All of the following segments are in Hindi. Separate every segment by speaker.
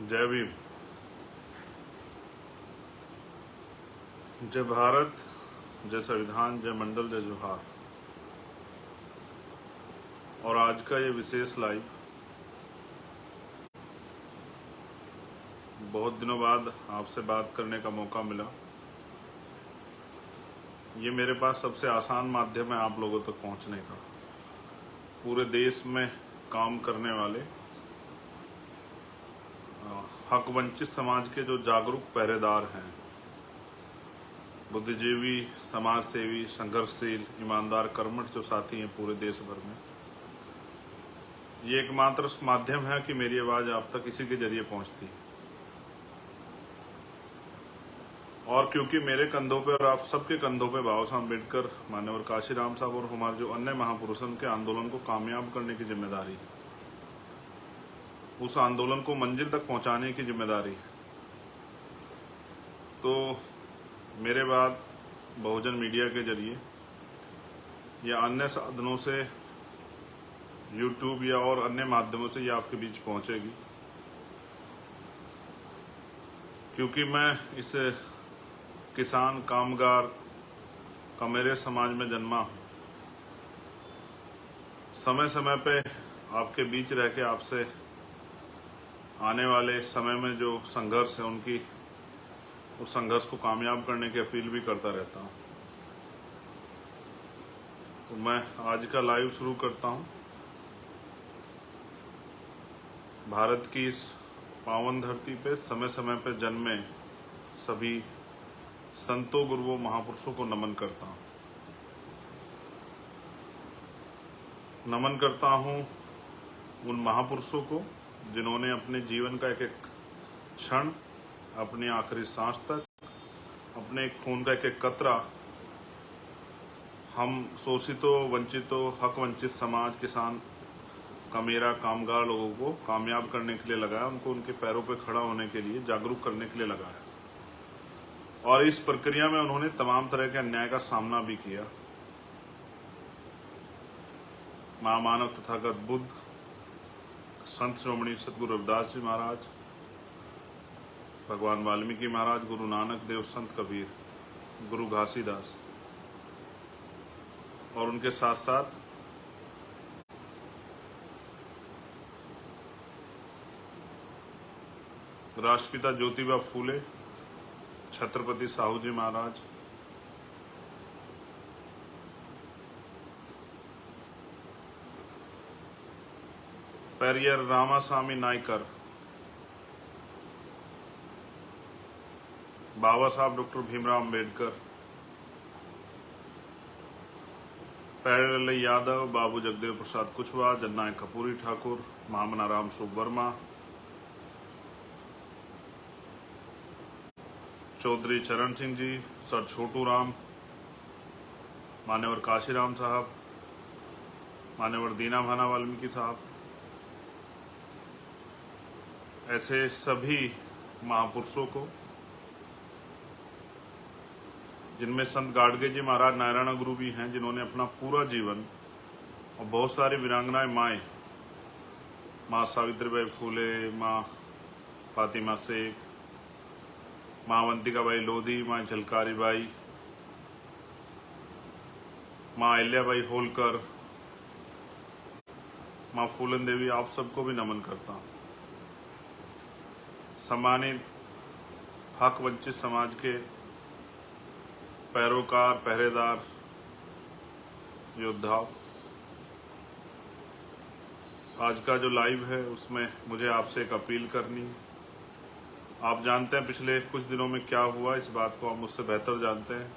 Speaker 1: जय भीम। जय भारत, जय संविधान, जय मंडल, जय जोहार। और आज का ये विशेष लाइव बहुत दिनों बाद आपसे बात करने का मौका मिला। ये मेरे पास सबसे आसान माध्यम है आप लोगों तक पहुंचने का। पूरे देश में काम करने वाले हक वंचित समाज के जो जागरूक पहरेदार हैं, बुद्धिजीवी, समाज सेवी, संघर्षशील, ईमानदार, कर्मठ जो साथी हैं पूरे देश भर में, ये एकमात्र माध्यम है कि मेरी आवाज़ आप तक इसी के जरिए पहुंचती है। और क्योंकि मेरे कंधों पे और आप सबके कंधों पे बाबा साहब अम्बेडकर, मान्यवर काशीराम साहब और हमारे जो अन्य महापुरुषों के आंदोलन को कामयाब करने की जिम्मेदारी है, उस आंदोलन को मंजिल तक पहुंचाने की जिम्मेदारी है, तो मेरे बाद बहुजन मीडिया के जरिए या अन्य साधनों से, यूट्यूब या और अन्य माध्यमों से ये आपके बीच पहुंचेगी। क्योंकि मैं इस किसान कामगार का मेरे समाज में जन्मा, समय समय पे आपके बीच रह के आपसे आने वाले समय में जो संघर्ष है उस संघर्ष को कामयाब करने की अपील भी करता रहता हूँ। तो मैं आज का लाइव शुरू करता हूँ। भारत की इस पावन धरती पे समय समय पे जन्मे सभी संतों, गुरुओं, महापुरुषों को नमन करता हूँ। नमन करता हूँ उन महापुरुषों को जिन्होंने अपने जीवन का एक एक क्षण, अपनी आखिरी सांस तक, अपने खून का एक एक कतरा हम शोषितों, वंचितों, हक वंचित समाज, किसान, मेरा कामगार लोगों को कामयाब करने के लिए लगाया, उनको उनके पैरों पर खड़ा होने के लिए, जागरूक करने के लिए लगाया। और इस प्रक्रिया में उन्होंने तमाम तरह के अन्याय का सामना भी किया। महामानव तथागत बुद्ध, संत श्रोमणी सतगुरु रविदास जी महाराज, भगवान वाल्मीकि महाराज, गुरु नानक देव, संत कबीर, गुरु घासीदास, और उनके साथ साथ राष्ट्रपिता ज्योतिबा फूले, छत्रपति साहू जी महाराज, पेरियर रामास्वामी नायकर, बाबा साहब डॉक्टर भीमराव अम्बेडकर, पेरियर यादव, बाबू जगदेव प्रसाद कुशवाहा, जननायक कपूरी ठाकुर, महामना राम सुख वर्मा, चौधरी चरण सिंह जी, सर छोटू राम, मान्यवर काशीराम साहब, मान्यवर दीना भाना वाल्मीकि साहब, ऐसे सभी महापुरुषों को, जिनमें संत गाडगे जी महाराज नारायण गुरु भी हैं, जिन्होंने अपना पूरा जीवन, और बहुत सारी वीरांगनाएं माएँ, माँ सावित्रीबाई फूले, माँ फातिमा शेख, माँ अवंतिका बाई लोधी, माँ झलकारी बाई, माँ अहिल्याबाई होलकर, माँ फूलन देवी, आप सबको भी नमन करता हूँ। सम्मानित हक वंचित समाज के पैरोकार, पहरेदार, योद्धाओं, आज का जो लाइव है उसमें मुझे आपसे एक अपील करनी है। आप जानते हैं पिछले कुछ दिनों में क्या हुआ, इस बात को आप मुझसे बेहतर जानते हैं।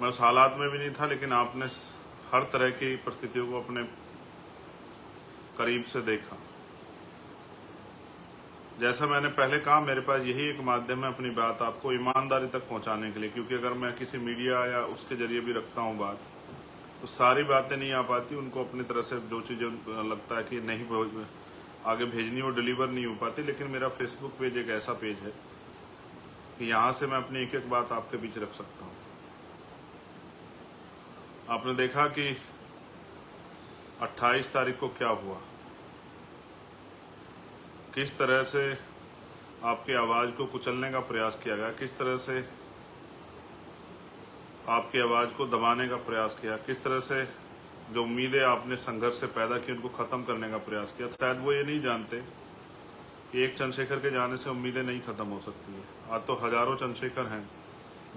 Speaker 1: मैं उस हालात में भी नहीं था, लेकिन आपने हर तरह की परिस्थितियों को अपने करीब से देखा। जैसा मैंने पहले कहा, मेरे पास यही एक माध्यम है अपनी बात आपको ईमानदारी तक पहुंचाने के लिए, क्योंकि अगर मैं किसी मीडिया या उसके जरिए भी रखता हूं बात, तो सारी बातें नहीं आ पाती। उनको अपनी तरह से जो चीज़ें लगता है कि नहीं आगे भेजनी, वो डिलीवर नहीं हो पाती। लेकिन मेरा फेसबुक पेज एक ऐसा पेज है कि यहाँ से मैं अपनी एक एक बात आपके बीच रख सकता हूँ। आपने देखा कि 28 तारीख को क्या हुआ। किस तरह से आपकी आवाज़ को कुचलने का प्रयास किया गया, किस तरह से आपकी आवाज़ को दबाने का प्रयास किया, किस तरह से जो उम्मीदें आपने संघर्ष से पैदा की उनको ख़त्म करने का प्रयास किया। शायद वो ये नहीं जानते कि एक चंद्रशेखर के जाने से उम्मीदें नहीं ख़त्म हो सकती है। आज तो हज़ारों चंद्रशेखर हैं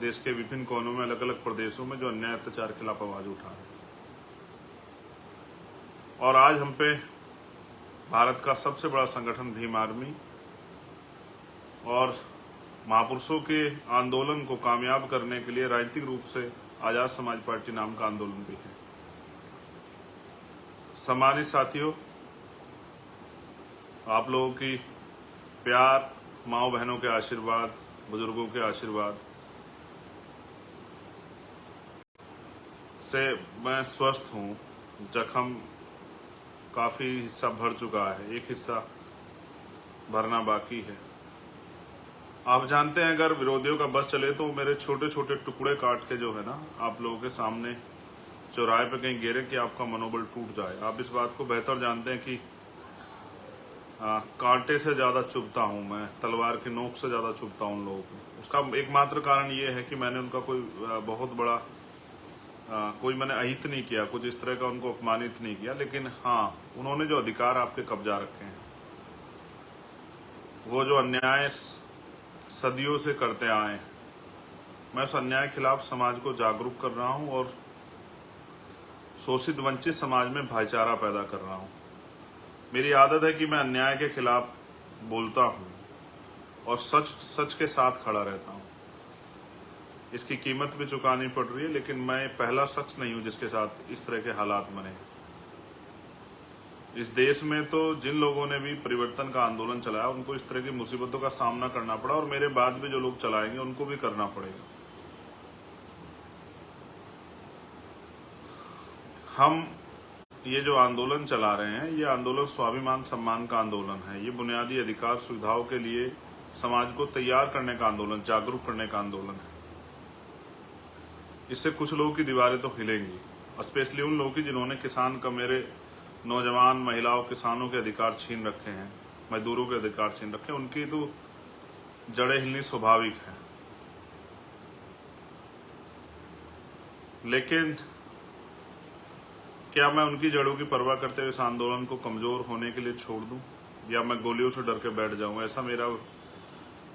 Speaker 1: देश के विभिन्न कोनों में, अलग अलग प्रदेशों में, जो अन्याय अत्याचार के खिलाफ आवाज़ उठा रहे हैं। और आज हम पे भारत का सबसे बड़ा संगठन भीम आर्मी और महापुरुषों के आंदोलन को कामयाब करने के लिए राजनीतिक रूप से आज़ाद समाज पार्टी नाम का आंदोलन भी है। सम्मानित साथियों, आप लोगों की प्यार, माओ बहनों के आशीर्वाद, बुजुर्गों के आशीर्वाद से मैं स्वस्थ हूँ। जख्म काफ़ी हिस्सा भर चुका है, एक हिस्सा भरना बाकी है। आप जानते हैं अगर विरोधियों का बस चले तो मेरे छोटे छोटे टुकड़े काट के जो है ना आप लोगों के सामने चौराहे पे कहीं गिरे कि आपका मनोबल टूट जाए। आप इस बात को बेहतर जानते हैं कि कांटे से ज़्यादा चुभता हूँ मैं, तलवार की नोक से ज़्यादा चुभता हूँ उन लोगों को। उसका एकमात्र कारण ये है कि मैंने उनका कोई बहुत बड़ा कोई मैंने अहित नहीं किया, कुछ इस तरह का उनको अपमानित नहीं किया, लेकिन हाँ उन्होंने जो अधिकार आपके कब्जा रखे हैं, वो जो अन्याय सदियों से करते आए हैं, मैं उस अन्याय के खिलाफ समाज को जागरूक कर रहा हूँ और शोषित वंचित समाज में भाईचारा पैदा कर रहा हूँ। मेरी आदत है कि मैं अन्याय के खिलाफ बोलता हूँ और सच के साथ खड़ा रहता हूँ। इसकी कीमत भी चुकानी पड़ रही है, लेकिन मैं पहला शख्स नहीं हूँ जिसके साथ इस तरह के हालात बने। इस देश में तो जिन लोगों ने भी परिवर्तन का आंदोलन चलाया उनको इस तरह की मुसीबतों का सामना करना पड़ा, और मेरे बाद भी जो लोग चलाएंगे उनको भी करना पड़ेगा। हम ये जो आंदोलन चला रहे हैं, ये आंदोलन स्वाभिमान सम्मान का आंदोलन है। ये बुनियादी अधिकार सुविधाओं के लिए समाज को तैयार करने का आंदोलन, जागरूक करने का आंदोलन है। इससे कुछ लोगों की दीवारें तो हिलेंगी, स्पेशली उन लोगों की जिन्होंने किसान का, मेरे नौजवान, महिलाओं, किसानों के अधिकार छीन रखे हैं, मजदूरों के अधिकार छीन रखे हैं। उनकी तो जड़ें हिलनी स्वाभाविक है। लेकिन क्या मैं उनकी जड़ों की परवाह करते हुए इस आंदोलन को कमजोर होने के लिए छोड़ दूं, या मैं गोलियों से डर के बैठ जाऊं? ऐसा मेरा,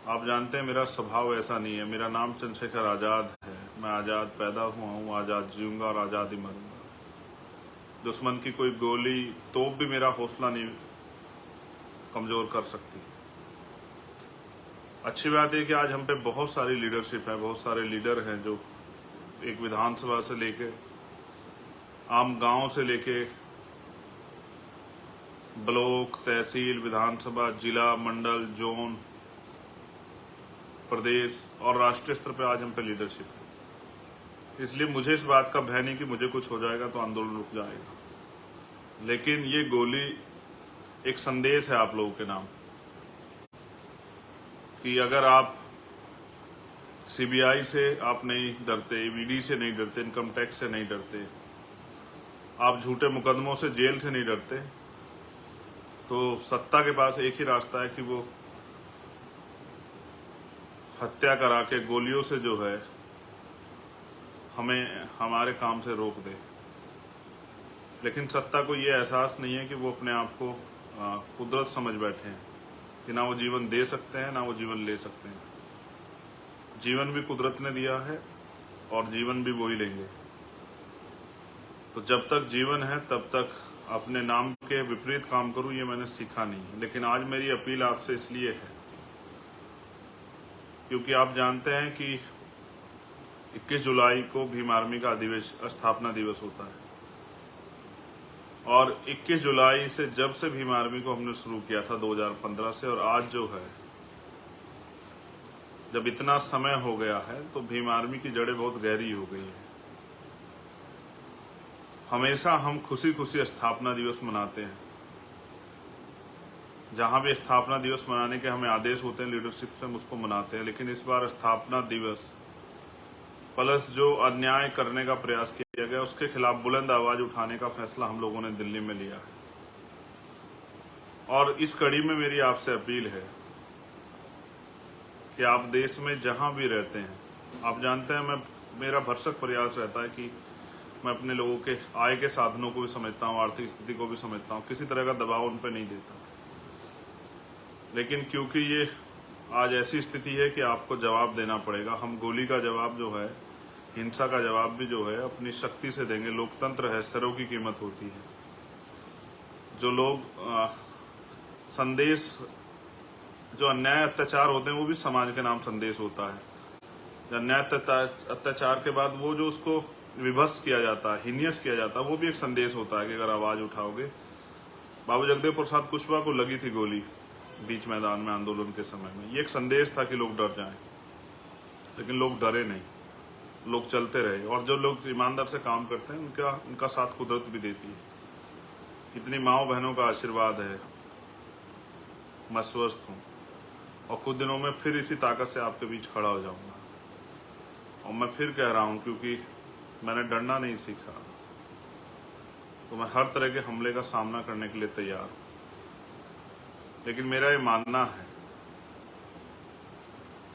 Speaker 1: आप जानते हैं मेरा स्वभाव ऐसा नहीं है। मेरा नाम चंद्रशेखर आज़ाद है। मैं आज़ाद पैदा हुआ हूँ, आज़ाद जीऊंगा और आज़ाद ही मरूंगा। दुश्मन की कोई गोली, तोप भी मेरा हौसला नहीं कमजोर कर सकती। अच्छी बात है कि आज हम पे बहुत सारी लीडरशिप है, बहुत सारे लीडर हैं जो एक विधानसभा से लेके, आम गांव से लेके ब्लॉक, तहसील, विधानसभा, जिला, मंडल, जोन, प्रदेश और राष्ट्रीय स्तर पे आज हम पे लीडरशिप है। इसलिए मुझे इस बात का भय नहीं कि मुझे कुछ हो जाएगा तो आंदोलन रुक जाएगा। लेकिन ये गोली एक संदेश है आप लोगों के नाम कि अगर आप सीबीआई से आप नहीं डरते, ईडी से नहीं डरते, इनकम टैक्स से नहीं डरते, आप झूठे मुकदमों से, जेल से नहीं डरते, तो सत्ता के पास एक ही रास्ता है कि वो हत्या करा के गोलियों से जो है हमें हमारे काम से रोक दे। लेकिन सत्ता को ये एहसास नहीं है कि वो अपने आप को कुदरत समझ बैठे हैं कि ना वो जीवन दे सकते हैं ना वो जीवन ले सकते हैं। जीवन भी कुदरत ने दिया है और जीवन भी वही लेंगे। तो जब तक जीवन है तब तक अपने नाम के विपरीत काम करूं, ये मैंने सीखा नहीं है। लेकिन आज मेरी अपील आपसे इसलिए है क्योंकि आप जानते हैं कि 21 जुलाई को भीम आर्मी का स्थापना दिवस होता है, और 21 जुलाई से जब से भीम आर्मी को हमने शुरू किया था 2015 से, और आज जो है जब इतना समय हो गया है, तो भीम आर्मी की जड़ें बहुत गहरी हो गई है। हमेशा हम खुशी खुशी स्थापना दिवस मनाते हैं। जहां भी स्थापना दिवस मनाने के हमें आदेश होते हैं लीडरशिप से, हम उसको मनाते हैं। लेकिन इस बार स्थापना दिवस प्लस जो अन्याय करने का प्रयास किया गया उसके खिलाफ बुलंद आवाज उठाने का फैसला हम लोगों ने दिल्ली में लिया है। और इस कड़ी में मेरी आपसे अपील है कि आप देश में जहां भी रहते हैं, आप जानते हैं मेरा भरसक प्रयास रहता है कि मैं अपने लोगों के आय के साधनों को भी समझता हूँ, आर्थिक स्थिति को भी समझता हूँ, किसी तरह का दबाव उन पर नहीं देता। लेकिन क्योंकि ये आज ऐसी स्थिति है कि आपको जवाब देना पड़ेगा, हम गोली का जवाब जो है, हिंसा का जवाब भी जो है अपनी शक्ति से देंगे। लोकतंत्र है, सरों की कीमत होती है। जो लोग संदेश, जो अन्याय अत्याचार होते हैं वो भी समाज के नाम संदेश होता है। अन्याय अत्याचार के बाद वो जो उसको विभत्स किया जाता है, हीनियस किया जाता है, वो भी एक संदेश होता है कि अगर आवाज उठाओगे। बाबू जगदेव प्रसाद कुशवाहा को लगी थी गोली बीच मैदान में आंदोलन के समय में, ये एक संदेश था कि लोग डर जाएं, लेकिन लोग डरे नहीं, लोग चलते रहे। और जो लोग ईमानदार से काम करते हैं उनका साथ कुदरत भी देती है। इतनी माओ बहनों का आशीर्वाद है, मैं स्वस्थ हूँ और कुछ दिनों में फिर इसी ताकत से आपके बीच खड़ा हो जाऊंगा। और मैं फिर कह रहा हूँ, क्योंकि मैंने डरना नहीं सीखा, तो मैं हर तरह के हमले का सामना करने के लिए तैयार हूँ। लेकिन मेरा ये मानना है,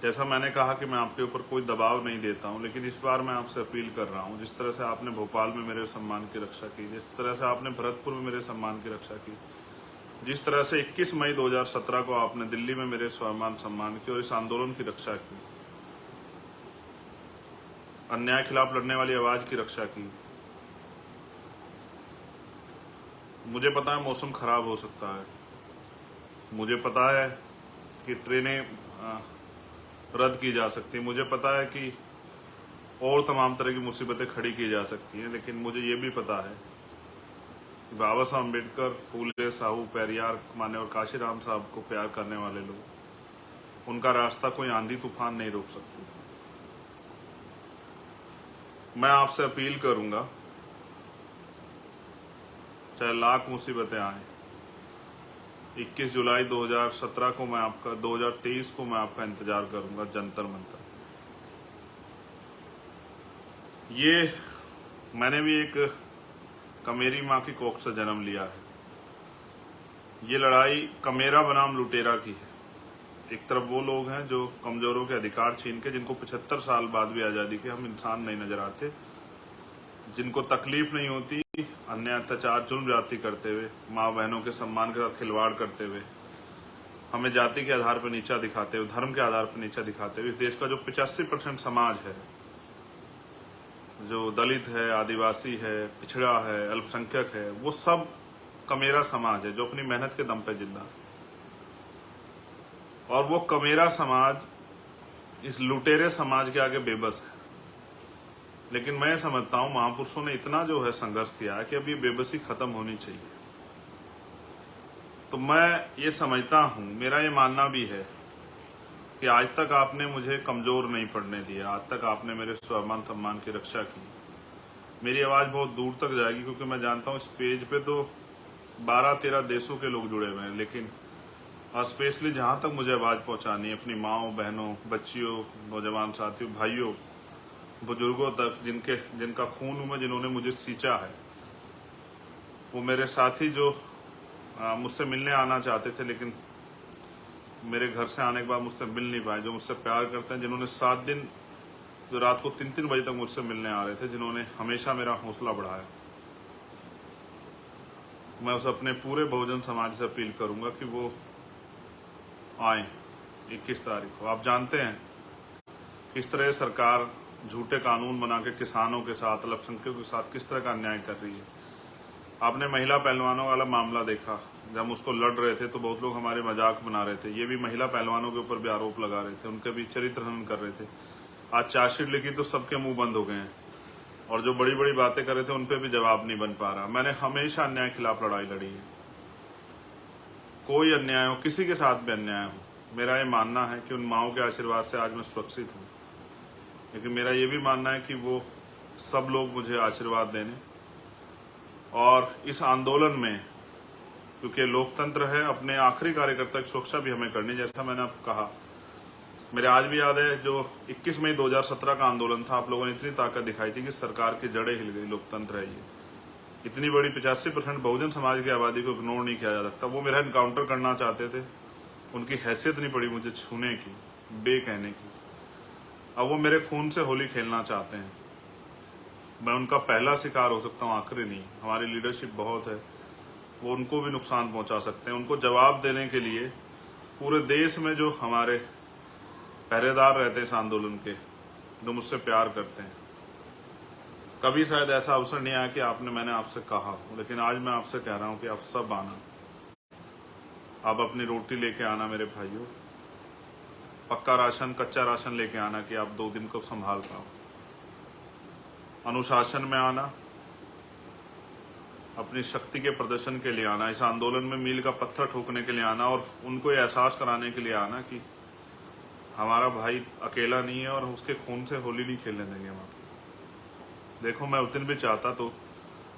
Speaker 1: जैसा मैंने कहा कि मैं आपके ऊपर कोई दबाव नहीं देता हूं, लेकिन इस बार मैं आपसे अपील कर रहा हूं, जिस तरह से आपने भोपाल में मेरे सम्मान की रक्षा की, जिस तरह से आपने भरतपुर में मेरे सम्मान की रक्षा की, जिस तरह से 21 मई 2017 को आपने दिल्ली में मेरे स्वाभिमान सम्मान की और इस आंदोलन की रक्षा की, अन्याय खिलाफ लड़ने वाली आवाज की रक्षा की। मुझे पता है मौसम खराब हो सकता है, मुझे पता है कि ट्रेनें रद्द की जा सकती है, मुझे पता है कि और तमाम तरह की मुसीबतें खड़ी की जा सकती हैं, लेकिन मुझे ये भी पता है कि बाबा साहब अम्बेडकर, फूले, साहू, पेरियार, मान्यवर काशीराम साहब को प्यार करने वाले लोग, उनका रास्ता कोई आंधी तूफान नहीं रोक सकती। मैं आपसे अपील करूंगा, चाहे लाख मुसीबतें आए, 21 जुलाई 2017 को मैं आपका 2023 को मैं आपका इंतजार करूंगा जंतर मंतर। ये मैंने भी एक कमेरी माँ की कोख से जन्म लिया है। ये लड़ाई कमेरा बनाम लुटेरा की है। एक तरफ वो लोग हैं जो कमजोरों के अधिकार छीन के, जिनको 75 साल बाद भी आज़ादी के हम इंसान नहीं नजर आते, जिनको तकलीफ नहीं होती अन्य अत्याचार जुल्म जाति करते हुए, माँ बहनों के सम्मान के साथ खिलवाड़ करते हुए, हमें जाति के आधार पर नीचा दिखाते हुए, धर्म के आधार पर नीचा दिखाते हुए, इस देश का जो 85% समाज है, जो दलित है, आदिवासी है, पिछड़ा है, अल्पसंख्यक है, वो सब कमेरा समाज है जो अपनी मेहनत के दम पे जिंदा है। और वो कमेरा समाज इस लुटेरे समाज के आगे बेबस है। लेकिन मैं समझता हूं महापुरुषों ने इतना जो है संघर्ष किया है कि अब ये बेबसी खत्म होनी चाहिए। तो मैं ये समझता हूं, मेरा ये मानना भी है कि आज तक आपने मुझे कमजोर नहीं पड़ने दिया, आज तक आपने मेरे स्वाभिमान सम्मान की रक्षा की। मेरी आवाज बहुत दूर तक जाएगी, क्योंकि मैं जानता हूं इस पेज पे तो 12-13 देशों के लोग जुड़े हुए हैं, लेकिन स्पेशली जहां तक मुझे आवाज पहुंचानी है अपनी माओ, बहनों, बच्चियों, नौजवान साथियों, भाइयों, बुजुर्गों तक, जिनका खून में जिन्होंने मुझे सींचा है, वो मेरे साथी जो मुझसे मिलने आना चाहते थे लेकिन मेरे घर से आने के बाद मुझसे मिल नहीं पाए, जो मुझसे प्यार करते हैं, जिन्होंने 7 दिन, जो रात को 3-3 बजे तक मुझसे मिलने आ रहे थे, जिन्होंने हमेशा मेरा हौसला बढ़ाया, मैं उस अपने पूरे बहुजन समाज से अपील करूंगा कि वो आए 21 तारीख को। आप जानते हैं किस तरह सरकार झूठे कानून बना के किसानों के साथ, अल्पसंख्यकों के साथ किस तरह का अन्याय कर रही है। आपने महिला पहलवानों वाला मामला देखा, जब हम उसको लड़ रहे थे तो बहुत लोग हमारे मजाक बना रहे थे, ये भी महिला पहलवानों के ऊपर भी आरोप लगा रहे थे, उनके भी चरित्र हनन कर रहे थे। आज चार्जशीट लिखी तो सबके मुंह बंद हो गए हैं, और जो बड़ी बड़ी बातें कर रहे थे उन पर भी जवाब नहीं बन पा रहा। मैंने हमेशा अन्याय के खिलाफ लड़ाई लड़ी है, कोई अन्याय हो, किसी के साथ भी अन्याय हो, मेरा ये मानना है कि उन माओं के आशीर्वाद से आज मैं सुरक्षित हूँ। लेकिन मेरा ये भी मानना है कि वो सब लोग मुझे आशीर्वाद देने, और इस आंदोलन में, क्योंकि लोकतंत्र है, अपने आखिरी कार्यकर्ता की सुरक्षा भी हमें करनी। जैसा मैंने आपको कहा, मेरे आज भी याद है जो 21 मई 2017 का आंदोलन था, आप लोगों ने इतनी ताकत दिखाई थी कि सरकार की जड़ें हिल गई। लोकतंत्र है इतनी बड़ी 85% बहुजन समाज की आबादी को इग्नोर नहीं किया जा सकता। वो मेरा इनकाउंटर करना चाहते थे, उनकी हैसियत नहीं पड़ी मुझे छूने की, बे कहने की। अब वो मेरे खून से होली खेलना चाहते हैं। मैं उनका पहला शिकार हो सकता हूँ, आखिरी नहीं। हमारी लीडरशिप बहुत है, वो उनको भी नुकसान पहुंचा सकते हैं। उनको जवाब देने के लिए पूरे देश में जो हमारे पहरेदार रहते हैं इस आंदोलन के, जो मुझसे प्यार करते हैं, कभी शायद ऐसा अवसर नहीं आया कि मैंने आपसे कहा, लेकिन आज मैं आपसे कह रहा हूं कि आप सब आना, आप अपनी रोटी लेके आना मेरे भाइयों, पक्का राशन, कच्चा राशन लेके आना कि आप 2 दिन को संभाल पाओ। अनुशासन में आना, अपनी शक्ति के प्रदर्शन के लिए आना, इस आंदोलन में मील का पत्थर ठोकने के लिए आना और उनको एहसास कराने के लिए आना कि हमारा भाई अकेला नहीं है और उसके खून से होली नहीं खेलने देंगे हम। देखो, मैं उस दिन भी चाहता तो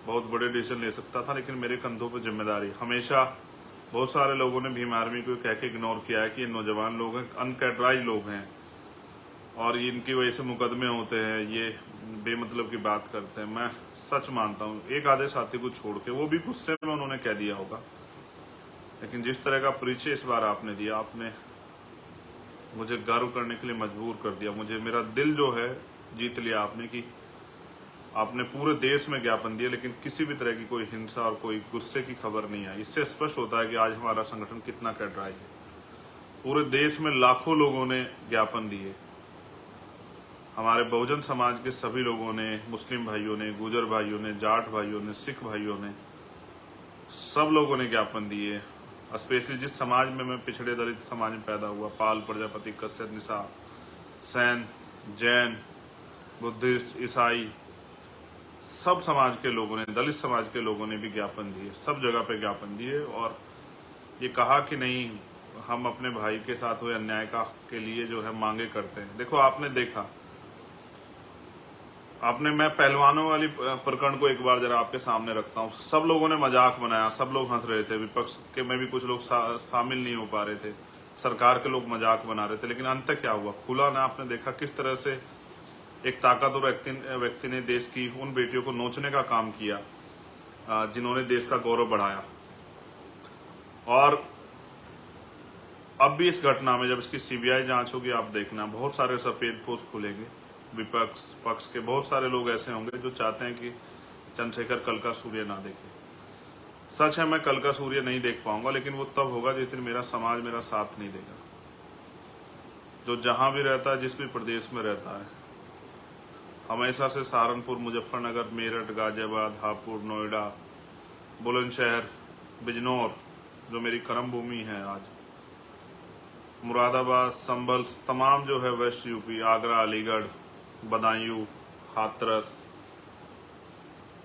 Speaker 1: बहुत बड़े डिसीजन ले सकता था, लेकिन मेरे कंधों पर जिम्मेदारी। हमेशा बहुत सारे लोगों ने भीम आर्मी को कह के इग्नोर किया है कि ये नौजवान लोग हैं, अनकैटराइज लोग हैं और इनकी वजह से मुकदमे होते हैं, ये बेमतलब की बात करते हैं। मैं सच मानता हूँ, एक आधे साथी को छोड़ के, वो भी गुस्से में उन्होंने कह दिया होगा, लेकिन जिस तरह का परिचय इस बार आपने दिया, आपने मुझे गर्व करने के लिए मजबूर कर दिया। मुझे, मेरा दिल जो है जीत लिया आपने कि आपने पूरे देश में ज्ञापन दिया, लेकिन किसी भी तरह की कोई हिंसा और कोई गुस्से की खबर नहीं आई। इससे स्पष्ट होता है कि आज हमारा संगठन कितना कैटराइज है। पूरे देश में लाखों लोगों ने ज्ञापन दिए, हमारे बहुजन समाज के सभी लोगों ने, मुस्लिम भाइयों ने, गुजर भाइयों ने, जाट भाइयों ने, सिख भाइयों ने, सब लोगों ने ज्ञापन दिए। स्पेशली जिस समाज में मैं पिछड़े दलित समाज में पैदा हुआ, पाल, प्रजापति, कश्यप, निशा, सैन, जैन, बुद्धिस्ट, ईसाई, सब समाज के लोगों ने, दलित समाज के लोगों ने भी ज्ञापन दिए, सब जगह पे ज्ञापन दिए और ये कहा कि नहीं, हम अपने भाई के साथ हुए अन्याय के लिए जो है मांगे करते हैं। देखो, आपने देखा, मैं पहलवानों वाली प्रकरण को एक बार जरा आपके सामने रखता हूँ। सब लोगों ने मजाक बनाया, सब लोग हंस रहे थे, विपक्ष के में भी कुछ लोग शामिल नहीं हो पा रहे थे, सरकार के लोग मजाक बना रहे थे, लेकिन अंत क्या हुआ? खुला ना, आपने देखा किस तरह से एक ताकतवर व्यक्ति ने देश की उन बेटियों को नोचने का काम किया जिन्होंने देश का गौरव बढ़ाया। और अब भी इस घटना में जब इसकी सीबीआई जांच होगी, आप देखना बहुत सारे सफेद पोस्ट खुलेंगे। विपक्ष पक्ष के बहुत सारे लोग ऐसे होंगे जो चाहते हैं कि चंद्रशेखर कल का सूर्य ना देखे। सच है, मैं कल का सूर्य नहीं देख पाऊंगा, लेकिन वो तब होगा जिस दिन मेरा समाज मेरा साथ नहीं देगा। जो जहां भी रहता है, जिस भी प्रदेश में रहता है, हमेशा से सहारनपुर, मुजफ्फरनगर, मेरठ, गाजियाबाद, हापुड़, नोएडा, बुलंदशहर, बिजनौर जो मेरी कर्म भूमि है आज, मुरादाबाद, संभल, तमाम जो है वेस्ट यूपी, आगरा, अलीगढ़, बदायूं, हाथरस,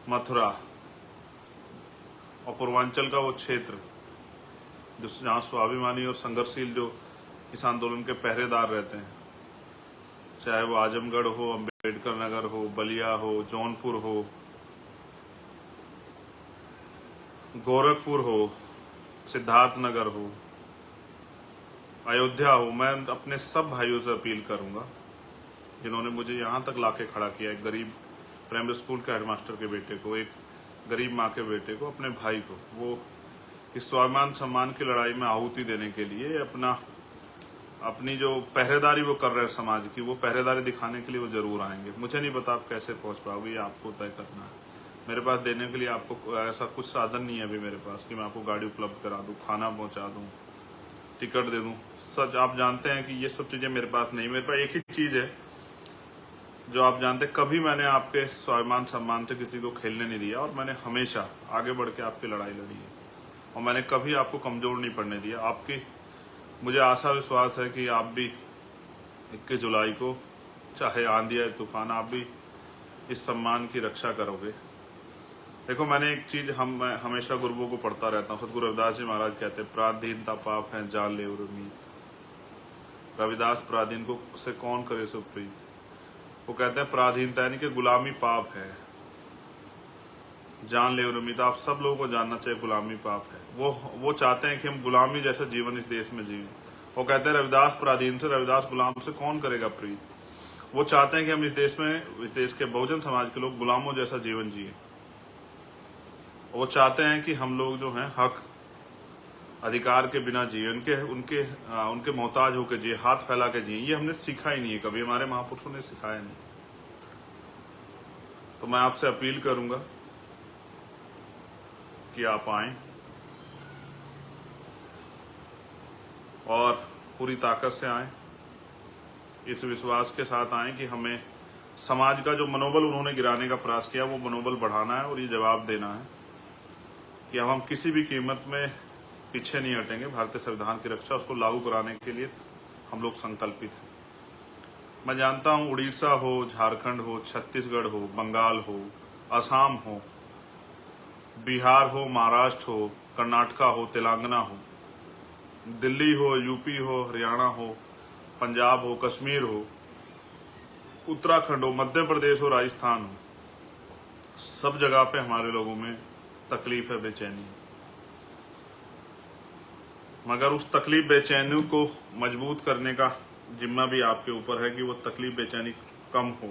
Speaker 1: मथुरा और पूर्वांचल का वो क्षेत्र जहाँ स्वाभिमानी और संघर्षशील जो इस आंदोलन के पहरेदार रहते हैं, चाहे वो आजमगढ़ हो, अम्बेडकर नगर हो, बलिया हो, जौनपुर हो, गोरखपुर हो, सिद्धार्थ नगर हो, अयोध्या हो, मैं अपने सब भाइयों से अपील करूंगा जिन्होंने मुझे यहाँ तक लाके खड़ा किया, एक गरीब प्राइमरी स्कूल के हेडमास्टर के बेटे को, एक गरीब माँ के बेटे को, अपने भाई को, वो इस स्वाभिमान सम्मान की लड़ाई में आहुति देने के लिए अपनी जो पहरेदारी वो कर रहे हैं समाज की, वो पहरेदारी दिखाने के लिए वो जरूर आएंगे। मुझे नहीं पता आप कैसे पहुंच पाओगे, ये आपको तय करना है। मेरे पास देने के लिए आपको ऐसा कुछ साधन नहीं है अभी मेरे पास कि मैं आपको गाड़ी उपलब्ध करा दूं, खाना पहुंचा दूं, टिकट दे दूं। सच आप जानते हैं कि ये सब चीजें मेरे पास नहीं। मेरे पास एक ही चीज है जो आप जानते हैं, कभी मैंने आपके स्वाभिमान सम्मान से किसी को खेलने नहीं दिया और मैंने हमेशा आगे बढ़ के आपकी लड़ाई लड़ी है और मैंने कभी आपको कमजोर नहीं पड़ने दिया। आपकी मुझे आशा विश्वास है कि आप भी 21 जुलाई को, चाहे आंधी या तूफान, आप भी इस सम्मान की रक्षा करोगे। देखो, मैंने एक चीज हमेशा गुरुओं को पढ़ता रहता हूँ। सतगुरु रविदास जी महाराज कहते हैं, पराधीनता पाप है, जान ले उर्मीत। रविदास पराधीन को से कौन करे सो प्रीत। वो कहते हैं पराधीनता यानी कि गुलामी पाप है, जान ले उर्मीत। आप सब लोगों को जानना चाहिए गुलामी पाप है। वो चाहते हैं कि हम गुलामी जैसा जीवन इस देश में जिए। वो कहते हैं रविदास पराधीन से, रविदास गुलाम से कौन करेगा प्रीत। वो चाहते हैं कि हम इस देश के बहुजन समाज के लोग गुलामों जैसा जीवन जिए। वो चाहते हैं कि हम लोग जो हैं हक अधिकार के बिना जिए, उनके मोहताज होकर जिए, हाथ फैला के जिए। ये हमने सीखा ही नहीं है, कभी हमारे महापुरुषों ने सिखाया नहीं। तो मैं आपसे अपील करूंगा कि आप आएं और पूरी ताकत से आएं, इस विश्वास के साथ आएं कि हमें समाज का जो मनोबल उन्होंने गिराने का प्रयास किया वो मनोबल बढ़ाना है और ये जवाब देना है कि अब हम किसी भी कीमत में पीछे नहीं हटेंगे। भारतीय संविधान की रक्षा, उसको लागू कराने के लिए हम लोग संकल्पित हैं। मैं जानता हूं उड़ीसा हो, झारखंड हो, छत्तीसगढ़ हो, बंगाल हो, असम हो, बिहार हो, महाराष्ट्र हो, कर्नाटका हो, तेलंगाना हो, दिल्ली हो, यूपी हो, हरियाणा हो, पंजाब हो, कश्मीर हो, उत्तराखंड हो, मध्य प्रदेश हो, राजस्थान हो, सब जगह पे हमारे लोगों में तकलीफ है, बेचैनी है। मगर उस तकलीफ बेचैनी को मजबूत करने का जिम्मा भी आपके ऊपर है कि वो तकलीफ बेचैनी कम हो।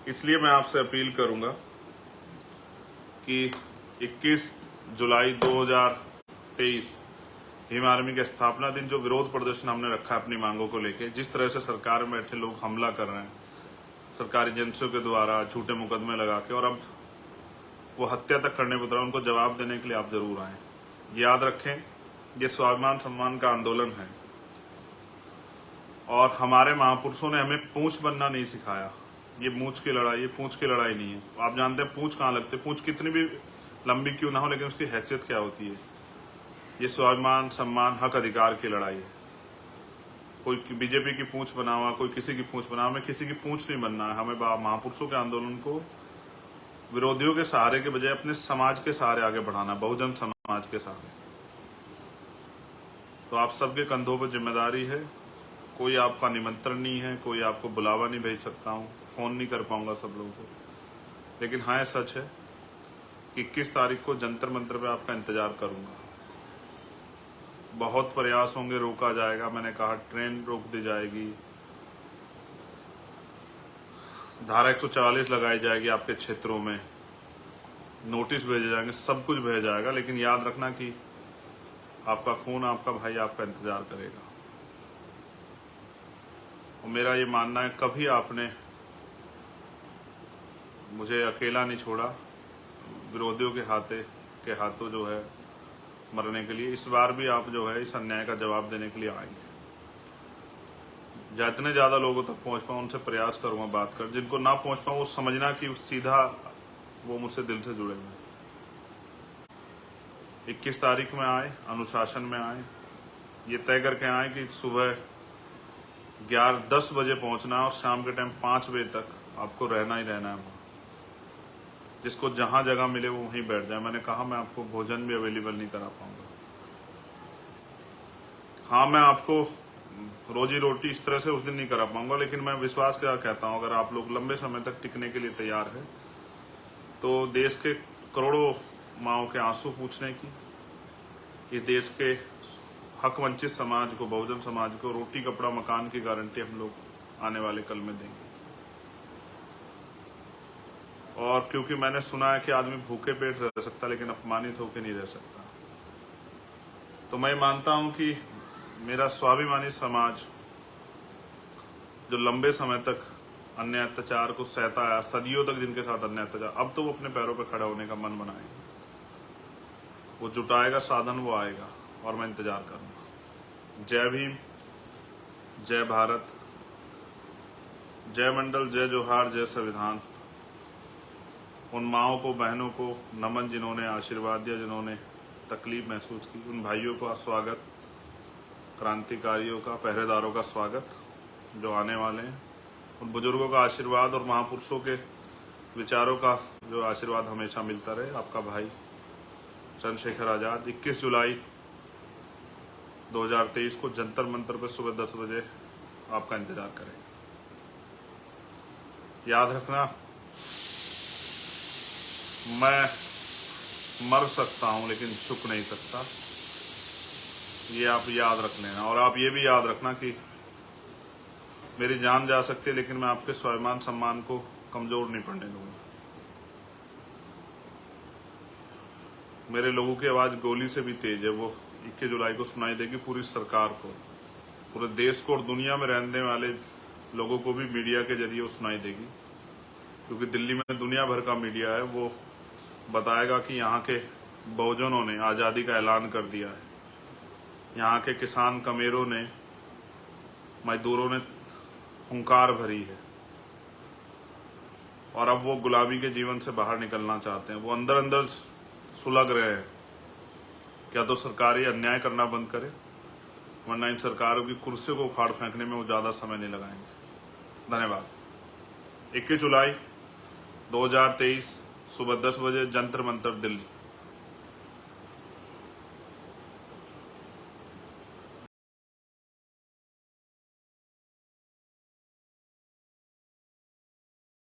Speaker 1: इसलिए मैं आपसे अपील करूंगा कि 21 जुलाई 2023 भीम आर्मी के स्थापना दिन जो विरोध प्रदर्शन हमने रखा है अपनी मांगों को लेके, जिस तरह से सरकार में बैठे लोग हमला कर रहे हैं सरकारी एजेंसियों के द्वारा, झूठे मुकदमे लगा के, और अब वो हत्या तक करने पर उतरा, उनको जवाब देने के लिए आप जरूर आए। याद रखें, ये स्वाभिमान सम्मान का आंदोलन है और हमारे महापुरुषों ने हमें पूंछ बनना नहीं सिखाया। ये मूंछ की लड़ाई, ये पूंछ की लड़ाई नहीं है। तो आप जानते हैं पूंछ कहाँ लगती है, पूंछ कितनी भी लंबी क्यों ना हो, लेकिन उसकी हैसियत क्या होती है। ये स्वाभिमान सम्मान हक अधिकार की लड़ाई है। कोई बीजेपी की पूंछ बना हुआ, कोई किसी की पूंछ बना हुआ, हमें किसी की पूंछ नहीं बनना है। हमें महापुरुषों के आंदोलन को विरोधियों के सहारे के बजाय अपने समाज के सहारे आगे बढ़ाना, बहुजन समाज के सहारे। तो आप सबके कंधों पर जिम्मेदारी है। कोई आपका निमंत्रण नहीं है, कोई आपको बुलावा नहीं भेज सकता हूँ, फोन नहीं कर पाऊंगा सब लोगों को, लेकिन हाँ सच है कि 21 तारीख को जंतर मंतर पे आपका इंतजार करूंगा। बहुत प्रयास होंगे, रोका जाएगा, मैंने कहा ट्रेन रोक दी जाएगी, धारा 144 लगाई जाएगी, आपके क्षेत्रों में नोटिस भेजे जाएंगे, सब कुछ भेजा जाएगा, लेकिन याद रखना कि आपका खून, आपका भाई आपका इंतजार करेगा। और मेरा ये मानना है, कभी आपने मुझे अकेला नहीं छोड़ा विरोधियों के हाथों जो है मरने के लिए। इस बार भी आप जो है इस अन्याय का जवाब देने के लिए आएंगे। जितने ज़्यादा लोगों तक पहुंच पाऊँ उनसे प्रयास करूँगा बात कर। जिनको ना पहुंच पाऊँ वो समझना कि सीधा वो मुझसे दिल से जुड़े हुए। 21 तारीख में आए, अनुशासन में आए, ये तय करके आए कि सुबह 10 बजे पहुंचना और शाम के टाइम 5 बजे तक आपको रहना ही रहना है वहाँ। जिसको जहाँ जगह मिले वो वहीं बैठ जाए। मैंने कहा मैं आपको भोजन भी अवेलेबल नहीं करा पाऊंगा। हाँ, मैं आपको रोजी रोटी इस तरह से उस दिन नहीं करा पाऊंगा, लेकिन मैं विश्वास क्या कहता हूँ, अगर आप लोग लंबे समय तक टिकने के लिए तैयार है तो देश के करोड़ों माओं के आंसू पूछने की, इस देश के हक वंचित समाज को, बहुजन समाज को रोटी कपड़ा मकान की गारंटी हम लोग आने वाले कल में देंगे। और क्योंकि मैंने सुना है कि आदमी भूखे पेट रह सकता लेकिन अपमानित होकर नहीं रह सकता, तो मैं मानता हूं कि मेरा स्वाभिमानी समाज जो लंबे समय तक अन्य अत्याचार को सहता आया, सदियों तक जिनके साथ अन्य अत्याचार, अब तो वो अपने पैरों पर खड़ा होने का मन बनाएगा, वो जुटाएगा साधन, वो आएगा और मैं इंतजार करूंगा। जय भीम, जय भारत, जय मंडल, जय जोहार, जय संविधान। उन माओं को, बहनों को नमन जिन्होंने आशीर्वाद दिया, जिन्होंने तकलीफ महसूस की। उन भाइयों का स्वागत, क्रांतिकारियों का, पहरेदारों का स्वागत जो आने वाले हैं। उन बुजुर्गों का आशीर्वाद और महापुरुषों के विचारों का जो आशीर्वाद हमेशा मिलता रहे। आपका भाई चंद्रशेखर आजाद 21 जुलाई 2023 को जंतर मंतर पर सुबह 10 बजे आपका इंतजार करें। याद रखना, मैं मर सकता हूं लेकिन झुक नहीं सकता, ये आप याद रख लेना। और आप ये भी याद रखना कि मेरी जान जा सकती है लेकिन मैं आपके स्वाभिमान सम्मान को कमजोर नहीं पड़ने दूंगा। मेरे लोगों की आवाज़ गोली से भी तेज है, वो 21 जुलाई को सुनाई देगी पूरी सरकार को, पूरे देश को और दुनिया में रहने वाले लोगों को भी मीडिया के जरिए वो सुनाई देगी। क्योंकि दिल्ली में दुनिया भर का मीडिया है, वो बताएगा कि यहाँ के बहुजनों ने आज़ादी का ऐलान कर दिया है, यहाँ के किसान कमेरों ने, मजदूरों ने हुंकार भरी है और अब वो गुलामी के जीवन से बाहर निकलना चाहते हैं। वो अंदर अंदर सुलग रहे हैं। क्या तो सरकार ये अन्याय करना बंद करे, वरना इन सरकारों की कुर्सी को उखाड़ फेंकने में वो ज़्यादा समय नहीं लगाएंगे। धन्यवाद। 21 जुलाई 2023 सुबह 10 बजे, जंतर मंतर, दिल्ली।